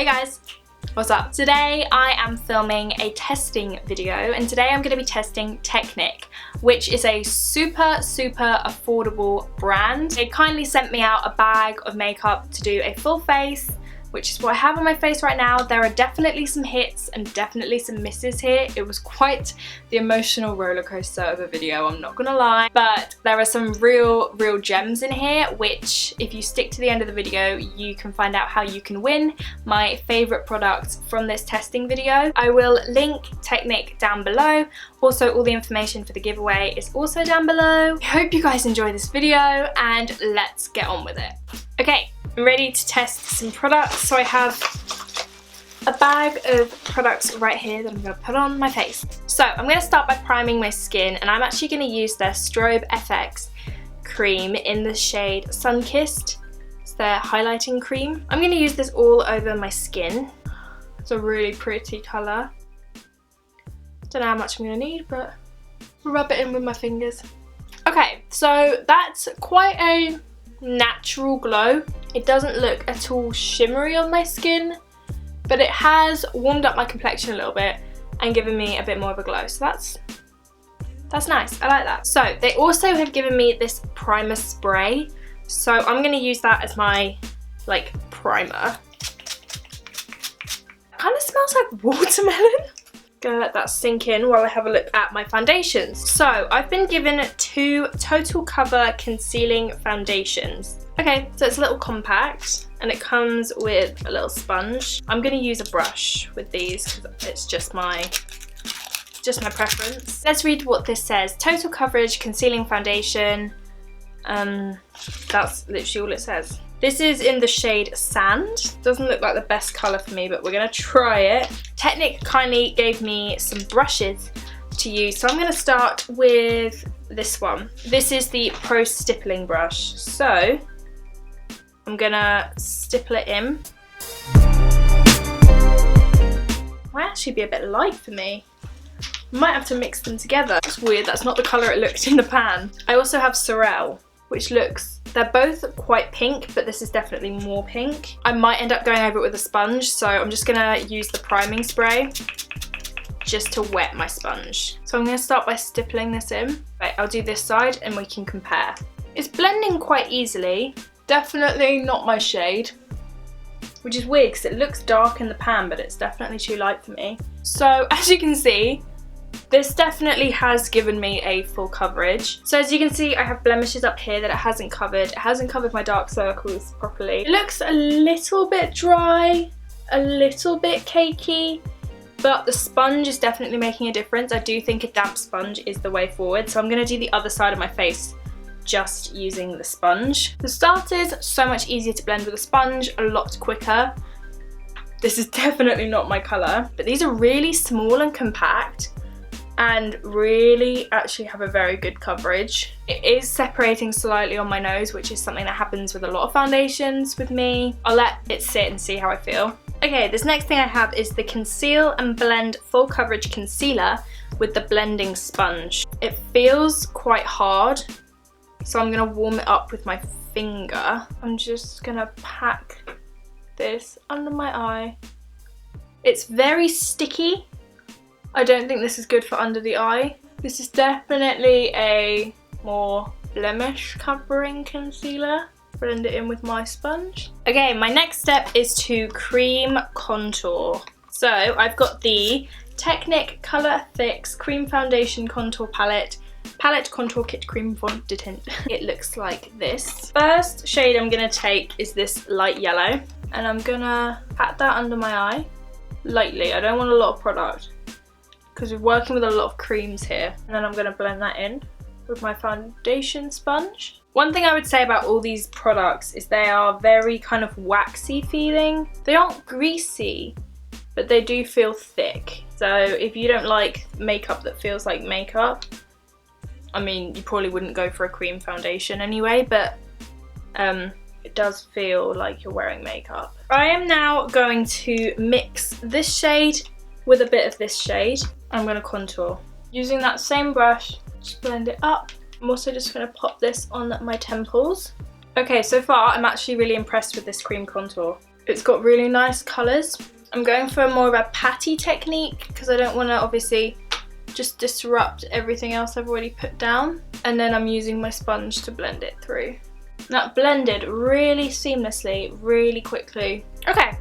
Hey guys, what's up? Today I am filming a testing video and today I'm going to be testing Technic, which is a super affordable brand. They kindly sent me out a bag of makeup to do a full face, which is what I have on my face right now. There are definitely some hits and definitely some misses here. It was quite the emotional roller coaster of a video, I'm not gonna lie. But there are some real gems in here, which if you stick to the end of the video, you can find out how you can win my favorite products from this testing video. I will link Technic down below. Also, all the information for the giveaway is also down below. I hope you guys enjoy this video and let's get on with it. Okay. I'm ready to test some products. So I have a bag of products right here that I'm going to put on my face. So I'm going to start by priming my skin, and I'm actually going to use their Strobe FX cream in the shade Sunkissed. It's their highlighting cream. I'm going to use this all over my skin. It's a really pretty colour. Don't know how much I'm going to need, but I'll rub it in with my fingers. Okay, so that's quite a natural glow. It doesn't look at all shimmery on my skin, but it has warmed up my complexion a little bit and given me a bit more of a glow, so that's nice. I like that. So they also have given me this primer spray, so I'm going to use that as my primer. Kind of smells like watermelon. Gonna let that sink in while I have a look at my foundations. So I've been given 2 Total Cover Concealing Foundations. Okay, so it's a little compact and it comes with a little sponge. I'm gonna use a brush with these because it's just my preference. Let's read what this says. Total Coverage Concealing Foundation. That's literally all it says. This is in the shade Sand. Doesn't look like the best colour for me, but we're going to try it. Technic kindly gave me some brushes to use, so I'm going to start with this one. This is the Pro Stippling brush, so I'm going to stipple it in. Might actually be a bit light for me. Might have to mix them together. It's weird, that's not the colour it looked in the pan. I also have Sorel, which looks, they're both quite pink, but this is definitely more pink. I might end up going over it with a sponge, so I'm just gonna use the priming spray just to wet my sponge. So I'm gonna start by stippling this in. Right, I'll do this side and we can compare. It's blending quite easily. Definitely not my shade, which is weird because it looks dark in the pan, but it's definitely too light for me. So as you can see, this definitely has given me a full coverage. So as you can see, I have blemishes up here that it hasn't covered. It hasn't covered my dark circles properly. It looks a little bit dry, a little bit cakey, but the sponge is definitely making a difference. I do think a damp sponge is the way forward. So I'm gonna do the other side of my face just using the sponge. For starters, so much easier to blend with a sponge, a lot quicker. This is definitely not my colour, but these are really small and compact and really actually have a very good coverage. It is separating slightly on my nose, which is something that happens with a lot of foundations with me. I'll let it sit and see how I feel. Okay, this next thing I have is the Conceal and Blend Full Coverage Concealer with the blending sponge. It feels quite hard, so I'm gonna warm it up with my finger. I'm just gonna pack this under my eye. It's very sticky. I don't think this is good for under the eye. This is definitely a more blemish covering concealer. Blend it in with my sponge. Okay, my next step is to cream contour. So I've got the Technic Colour Fix Cream Foundation Contour Palette Contour Kit Cream Fondant. It looks like this. First shade I'm gonna take is this light yellow, and I'm gonna pat that under my eye lightly. I don't want a lot of product, because we're working with a lot of creams here. And then I'm going to blend that in with my foundation sponge. One thing I would say about all these products is they are very kind of waxy feeling. They aren't greasy, but they do feel thick. So if you don't like makeup that feels like makeup, I mean, you probably wouldn't go for a cream foundation anyway, but it does feel like you're wearing makeup. I am now going to mix this shade with a bit of this shade. I'm going to contour. Using that same brush, just blend it up. I'm also just going to pop this on my temples. Okay, so far I'm actually really impressed with this cream contour. It's got really nice colours. I'm going for more of a patty technique because I don't want to obviously just disrupt everything else I've already put down. And then I'm using my sponge to blend it through. That blended really seamlessly, really quickly. Okay,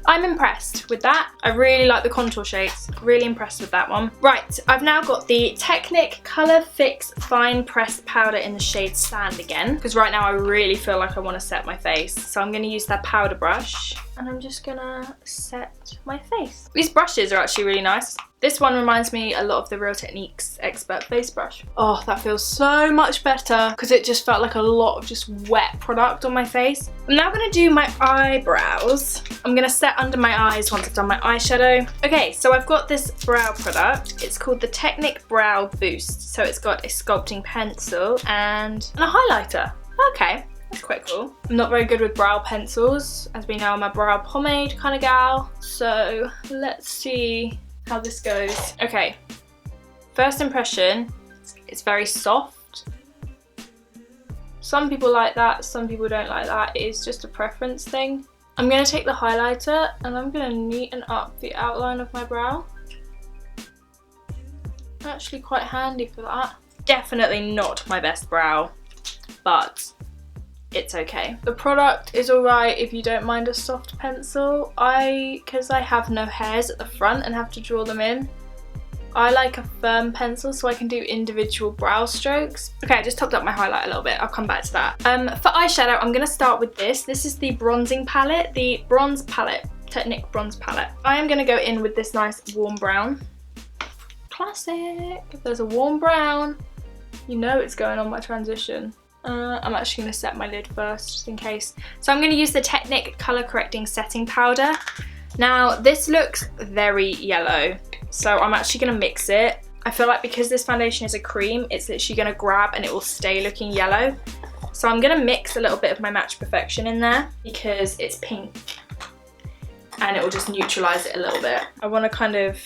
I'm impressed with that. I really like the contour shades. Really impressed with that one. Right, I've now got the Technic Colour Fix Fine Pressed Powder in the shade Sand again, because right now I really feel like I want to set my face. So I'm going to use that powder brush and I'm just going to set my face. These brushes are actually really nice. This one reminds me a lot of the Real Techniques Expert Face Brush. Oh, that feels so much better because it just felt like a lot of just wet product on my face. I'm now going to do my eyebrows. I'm going to set under my eyes once I've done my eyeshadow. Okay, so I've got this brow product. It's called the Technic Brow Boost. So it's got a sculpting pencil and a highlighter. Okay. That's quite cool. I'm not very good with brow pencils. As we know, I'm a brow pomade kind of gal. So let's see how this goes. Okay, first impression, it's very soft. Some people like that, some people don't like that. It is just a preference thing. I'm going to take the highlighter and I'm going to neaten up the outline of my brow. Actually quite handy for that. Definitely not my best brow, but it's okay. The product is alright if you don't mind a soft pencil. Because I have no hairs at the front and have to draw them in, I like a firm pencil so I can do individual brow strokes. Okay, I just topped up my highlight a little bit. I'll come back to that. For eyeshadow, I'm going to start with this. This is the bronzing palette, the Bronze Palette, Technic Bronze Palette. I am going to go in with this nice warm brown. Classic. If there's a warm brown, you know it's going on my transition. I'm actually going to set my lid first, just in case. So I'm going to use the Technic Colour Correcting Setting Powder. Now, this looks very yellow, so I'm actually going to mix it. I feel like because this foundation is a cream, it's literally going to grab and it will stay looking yellow. So I'm going to mix a little bit of my Match Perfection in there because it's pink. And it will just neutralise it a little bit. I want to kind of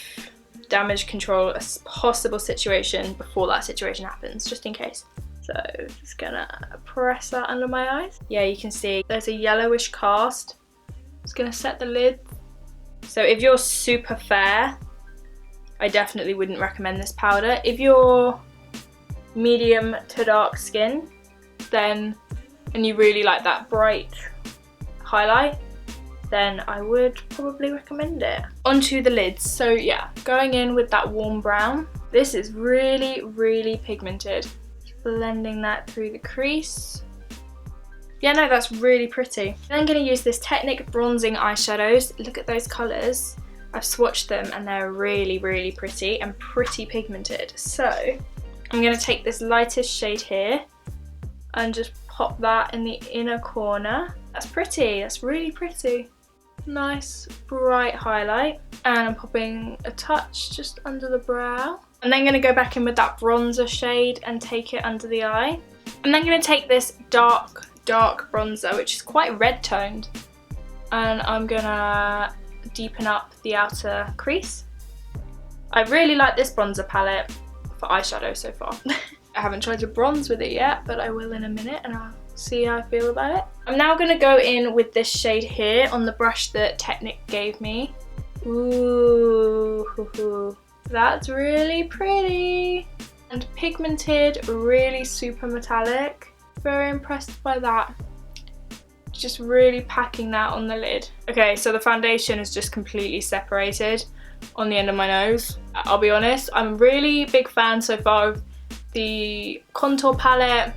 damage control a possible situation before that situation happens, just in case. So just gonna press that under my eyes. Yeah, you can see there's a yellowish cast. Just gonna set the lid. So if you're super fair, I definitely wouldn't recommend this powder. If you're medium to dark skin, then, and you really like that bright highlight, then I would probably recommend it. Onto the lids. So yeah, going in with that warm brown. This is really, really pigmented. Blending that through the crease. Yeah, no, that's really pretty. Then I'm going to use this Technic bronzing eyeshadows. Look at those colours. I've swatched them and they're really, really pretty and pretty pigmented. So I'm going to take this lightest shade here and just pop that in the inner corner. That's pretty. That's really pretty. Nice bright highlight. And I'm popping a touch just under the brow. I'm then going to go back in with that bronzer shade and take it under the eye. I'm then going to take this dark bronzer, which is quite red toned, and I'm going to deepen up the outer crease. I really like this bronzer palette for eyeshadow so far. I haven't tried to bronze with it yet, but I will in a minute and I'll see how I feel about it. I'm now going to go in with this shade here on the brush that Technic gave me. Ooh, hoo hoo. That's really pretty and pigmented, really super metallic. Very impressed by that. Just really packing that on the lid. Okay, so the foundation is just completely separated on the end of my nose. I'll be honest, I'm a really big fan so far of the contour palette.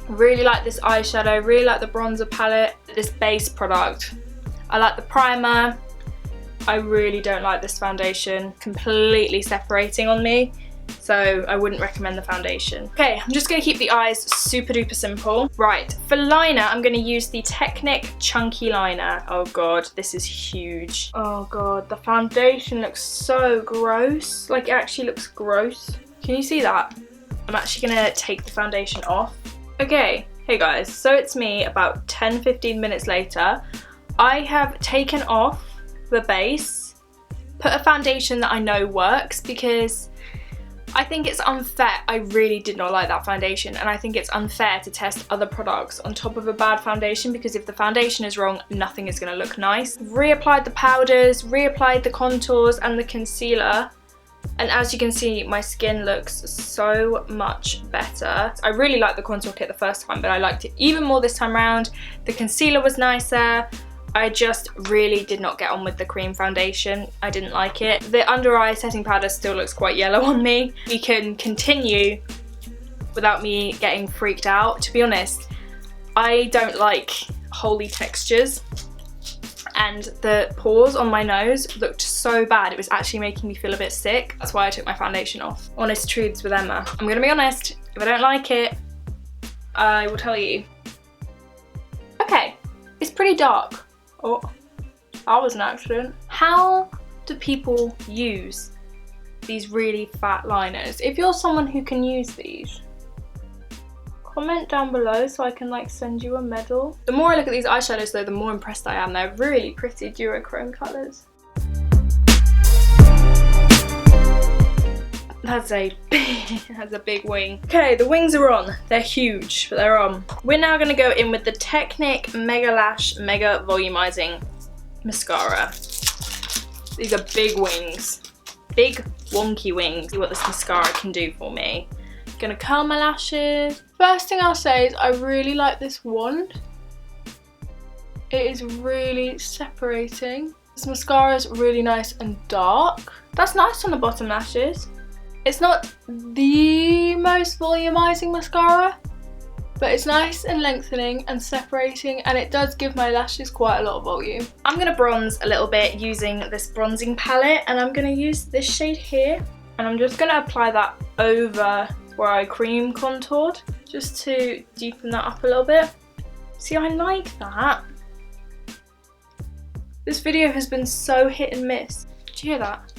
Really like this eyeshadow, really like the bronzer palette, this base product. I like the primer. I really don't like this foundation, completely separating on me, so I wouldn't recommend the foundation. Okay, I'm just going to keep the eyes super duper simple. Right, for liner, I'm going to use the Technic Chunky Liner. Oh god, this is huge. Oh god, the foundation looks so gross. Like, it actually looks gross. Can you see that? I'm actually going to take the foundation off. Okay, hey guys, so it's me about 10-15 minutes later. I have taken off the base, put a foundation that I know works, because I think it's unfair. I really did not like that foundation, and I think it's unfair to test other products on top of a bad foundation, because if the foundation is wrong, nothing is going to look nice. Reapplied the powders, reapplied the contours and the concealer, and as you can see, my skin looks so much better. I really liked the contour kit the first time, but I liked it even more this time around. The concealer was nicer. I just really did not get on with the cream foundation. I didn't like it. The under eye setting powder still looks quite yellow on me. We can continue without me getting freaked out. To be honest, I don't like holy textures, and the pores on my nose looked so bad. It was actually making me feel a bit sick. That's why I took my foundation off. Honest truths with Emma. I'm gonna be honest, if I don't like it, I will tell you. Okay, it's pretty dark. Oh, that was an accident. How do people use these really fat liners? If you're someone who can use these, comment down below so I can like send you a medal. The more I look at these eyeshadows though, the more impressed I am. They're really pretty duochrome colours. That's a big wing. Okay, the wings are on. They're huge, but they're on. We're now gonna go in with the Technic Mega Lash Mega Volumizing Mascara. These are big wings. Big wonky wings. See what this mascara can do for me. Gonna curl my lashes. First thing I'll say is I really like this wand. It is really separating. This mascara is really nice and dark. That's nice on the bottom lashes. It's not the most volumizing mascara, but it's nice and lengthening and separating, and it does give my lashes quite a lot of volume. I'm gonna bronze a little bit using this bronzing palette, and I'm gonna use this shade here, and I'm just gonna apply that over where I cream contoured, just to deepen that up a little bit. See, I like that. This video has been so hit and miss. Did you hear that?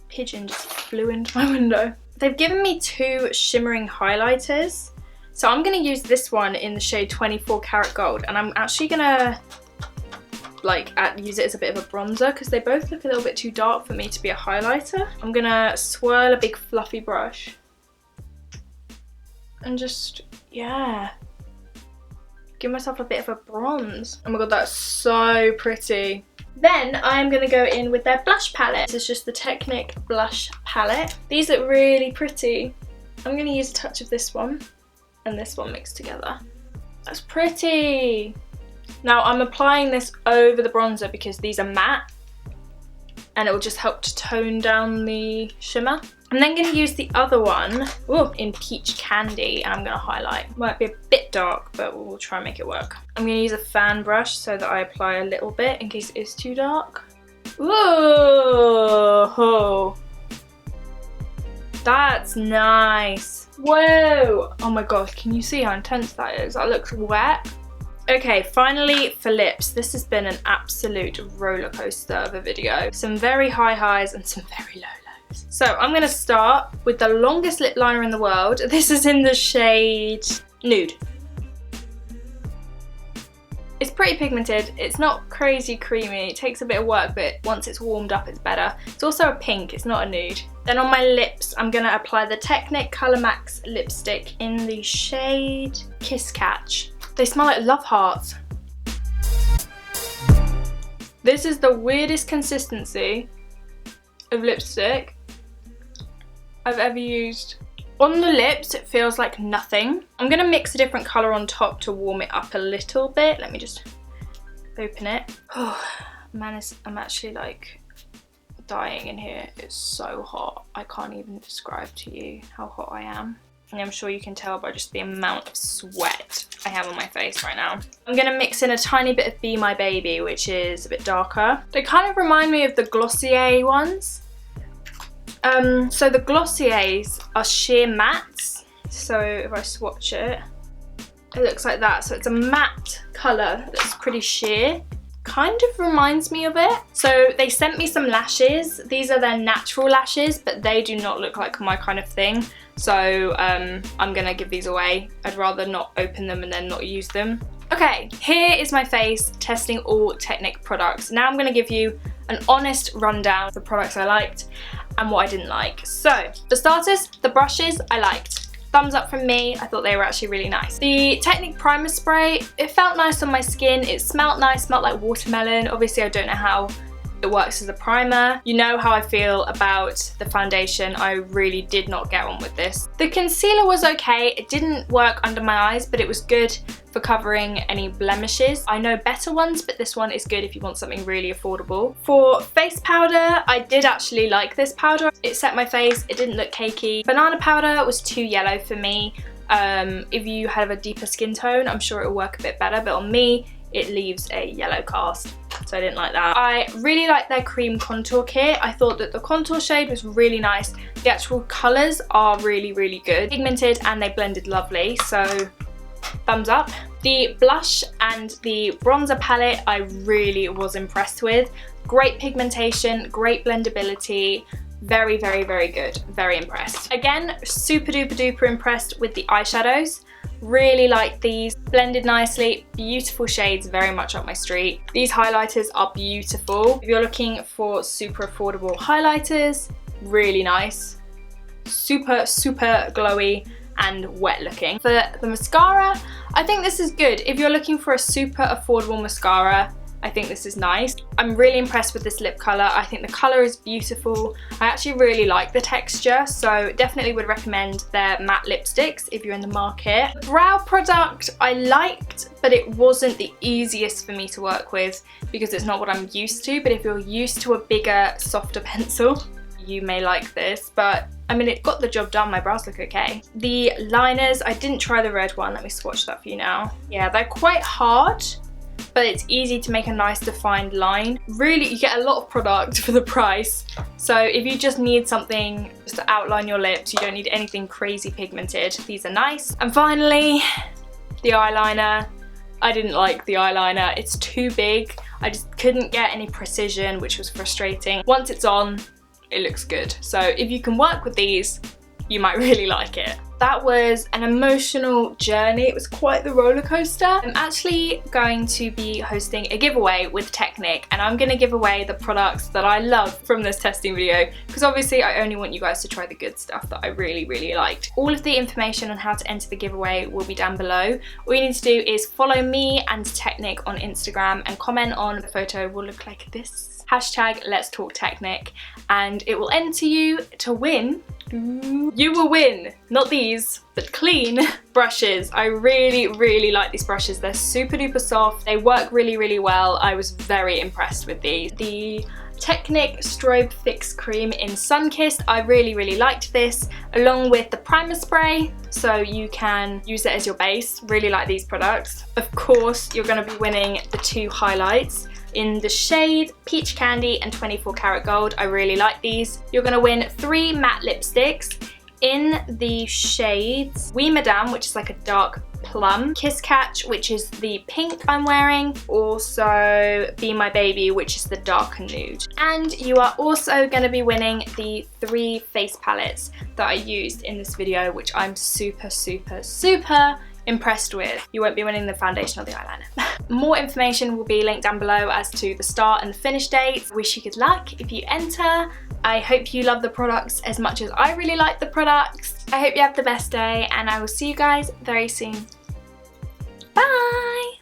Pigeon just flew into my window. They've given me two shimmering highlighters, so I'm going to use this one in the shade 24 Karat Gold, and I'm actually going to use it as a bit of a bronzer because they both look a little bit too dark for me to be a highlighter. I'm going to swirl a big fluffy brush and just, yeah, give myself a bit of a bronze. Oh my god, that's so pretty. Then I'm going to go in with their blush palette. This is just the Technic blush palette. These look really pretty. I'm going to use a touch of this one and this one mixed together. That's pretty. Now I'm applying this over the bronzer because these are matte and it will just help to tone down the shimmer. I'm then going to use the other one in Peach Candy, and I'm going to highlight. Might be a bit dark, but we'll try and make it work. I'm going to use a fan brush so that I apply a little bit in case it is too dark. Whoa! That's nice. Whoa! Oh my god, can you see how intense that is? That looks wet. Okay, finally for lips. This has been an absolute roller coaster of a video. Some very high highs and some very low lows. So I'm going to start with the longest lip liner in the world. This is in the shade Nude. It's pretty pigmented. It's not crazy creamy. It takes a bit of work, but once it's warmed up, it's better. It's also a pink. It's not a nude. Then on my lips, I'm going to apply the Technic Colour Max lipstick in the shade Kiss Catch. They smell like love hearts. This is the weirdest consistency of lipstick I've ever used. On the lips, it feels like nothing. I'm gonna mix a different color on top to warm it up a little bit. Let me just open it. Oh man, I'm actually like dying in here. It's so hot. I can't even describe to you how hot I am. And I'm sure you can tell by just the amount of sweat I have on my face right now. I'm gonna mix in a tiny bit of Be My Baby, which is a bit darker. They kind of remind me of the Glossier ones. So the Glossiers are sheer mattes. So if I swatch it, it looks like that. So it's a matte colour that's pretty sheer. Kind of reminds me of it. So they sent me some lashes. These are their natural lashes, but they do not look like my kind of thing. So I'm gonna give these away. I'd rather not open them and then not use them. Okay, here is my face testing all Technic products. Now I'm gonna give you an honest rundown of the products I liked and what I didn't like. So, for starters, the brushes I liked. Thumbs up from me, I thought they were actually really nice. The Technic primer spray, it felt nice on my skin, it smelled nice, smelled like watermelon. Obviously I don't know how it works as a primer. You know how I feel about the foundation. I really did not get on with this. The concealer was okay. It didn't work under my eyes, but it was good for covering any blemishes. I know better ones, but this one is good if you want something really affordable. For face powder, I did actually like this powder. It set my face, it didn't look cakey. Banana powder was too yellow for me. If you have a deeper skin tone, I'm sure it'll work a bit better, but on me, it leaves a yellow cast, so I didn't like that. I really like their cream contour kit. I thought that the contour shade was really nice. The actual colours are really, really good. Pigmented and they blended lovely, so thumbs up. The blush and the bronzer palette I really was impressed with. Great pigmentation, great blendability. Very, very, very good. Very impressed. Again, super duper duper impressed with the eyeshadows. Really like these, blended nicely, beautiful shades, very much up my street. These highlighters are beautiful. If you're looking for super affordable highlighters, really nice. Super, super glowy and wet looking. For the mascara, I think this is good. If you're looking for a super affordable mascara, I think this is nice. I'm really impressed with this lip colour. I think the colour is beautiful. I actually really like the texture, so definitely would recommend their matte lipsticks if you're in the market. The brow product I liked, but it wasn't the easiest for me to work with because it's not what I'm used to, but if you're used to a bigger, softer pencil, you may like this, but I mean, it got the job done. My brows look okay. The liners, I didn't try the red one. Let me swatch that for you now. Yeah, they're quite hard, but it's easy to make a nice defined line. Really, you get a lot of product for the price. So if you just need something just to outline your lips, you don't need anything crazy pigmented, these are nice. And finally, the eyeliner. I didn't like the eyeliner. It's too big. I just couldn't get any precision, which was frustrating. Once it's on, it looks good. So if you can work with these, you might really like it. That was an emotional journey. It was quite the roller coaster. I'm actually going to be hosting a giveaway with Technic, and I'm going to give away the products that I love from this testing video, because obviously I only want you guys to try the good stuff that I really, really liked. All of the information on how to enter the giveaway will be down below. All you need to do is follow me and Technic on Instagram and comment on the photo will look like this. Hashtag Let's Talk Technic, and it will enter you to win. You will win, not these, but clean brushes. I really, really like these brushes. They're super duper soft. They work really, really well. I was very impressed with these. The Technic Strobe Fix Cream in Sunkissed, I really, really liked this, along with the primer spray, so you can use it as your base. Really like these products. Of course, you're going to be winning the two highlights in the shade Peach Candy and 24 Karat Gold. I really like these. You're gonna win 3 matte lipsticks in the shades Wee Madame, which is like a dark plum, Kiss Catch, which is the pink I'm wearing, also Be My Baby, which is the darker nude. And you are also going to be winning the 3 face palettes that I used in this video, which I'm super, super, super impressed with. You won't be winning the foundation or the eyeliner. More information will be linked down below as to the start and the finish dates. Wish you good luck if you enter. I hope you love the products as much as I really like the products. I hope you have the best day, and I will see you guys very soon. Bye!